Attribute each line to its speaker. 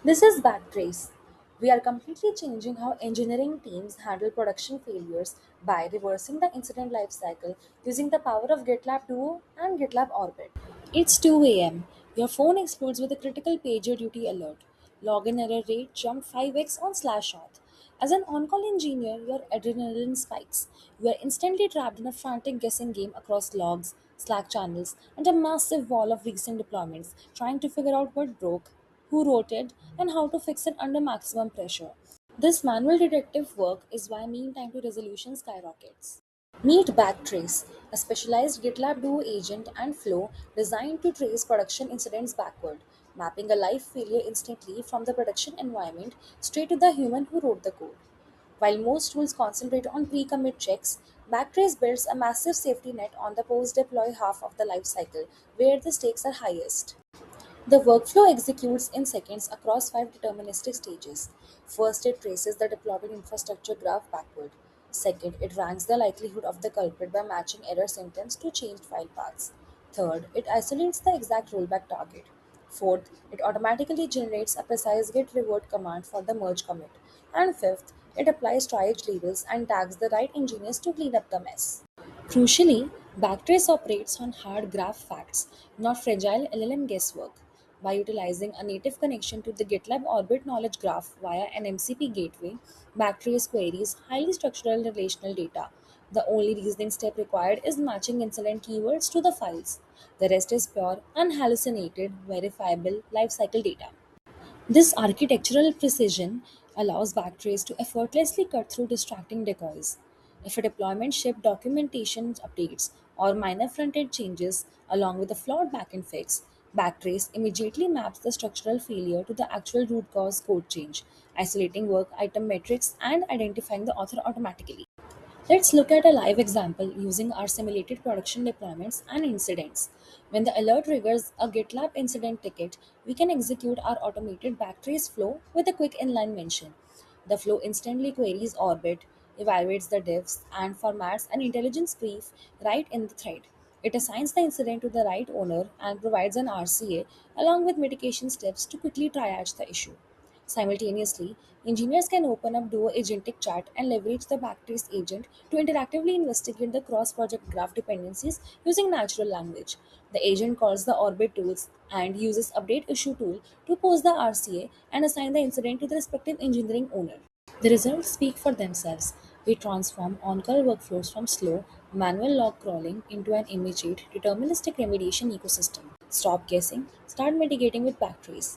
Speaker 1: This is Backtrace. We are completely changing how engineering teams handle production failures by reversing the incident lifecycle using the power of GitLab Duo and GitLab Orbit. It's 2 a.m. Your phone explodes with a critical pager duty alert. Login error rate jumped 5x on Slashdot. As an on-call engineer, your adrenaline spikes. You are instantly trapped in a frantic guessing game across logs, Slack channels, and a massive wall of recent deployments, trying to figure out what broke, who wrote it, and how to fix it under maximum pressure. This manual detective work is why mean time to resolution skyrockets. Meet Backtrace, a specialized GitLab Duo agent and flow designed to trace production incidents backward, mapping a live failure instantly from the production environment straight to the human who wrote the code. While most tools concentrate on pre-commit checks, Backtrace builds a massive safety net on the post-deploy half of the lifecycle, where the stakes are highest. The workflow executes in seconds across five deterministic stages. First, it traces the deployment infrastructure graph backward. Second, it ranks the likelihood of the culprit by matching error sentence to changed file paths. Third, it isolates the exact rollback target. Fourth, it automatically generates a precise git revert command for the merge commit. And fifth, it applies triage labels and tags the right engineers to clean up the mess. Crucially, Backtrace operates on hard graph facts, not fragile LLM guesswork. By utilizing a native connection to the GitLab Orbit Knowledge Graph via an MCP gateway, Backtrace queries highly structural relational data. The only reasoning step required is matching incident keywords to the files. The rest is pure, unhallucinated, verifiable lifecycle data. This architectural precision allows Backtrace to effortlessly cut through distracting decoys. If a deployment ship documentation updates or minor front-end changes along with a flawed backend fix, Backtrace immediately maps the structural failure to the actual root cause code change, isolating work item metrics and identifying the author automatically. Let's look at a live example using our simulated production deployments and incidents. When the alert triggers a GitLab incident ticket, we can execute our automated backtrace flow with a quick inline mention. The flow instantly queries Orbit, evaluates the diffs, and formats an intelligence brief right in the thread. It assigns the incident to the right owner and provides an RCA along with mitigation steps to quickly triage the issue. Simultaneously, engineers can open up Duo Agentic Chat and leverage the Backtrace agent to interactively investigate the cross project graph dependencies using natural language. The agent calls the Orbit tools and uses Update Issue tool to post the RCA and assign the incident to the respective engineering owner. The results speak for themselves. We transform on-call workflows from slow, manual log crawling into an immediate, deterministic remediation ecosystem. Stop guessing, start mitigating with Backtrace.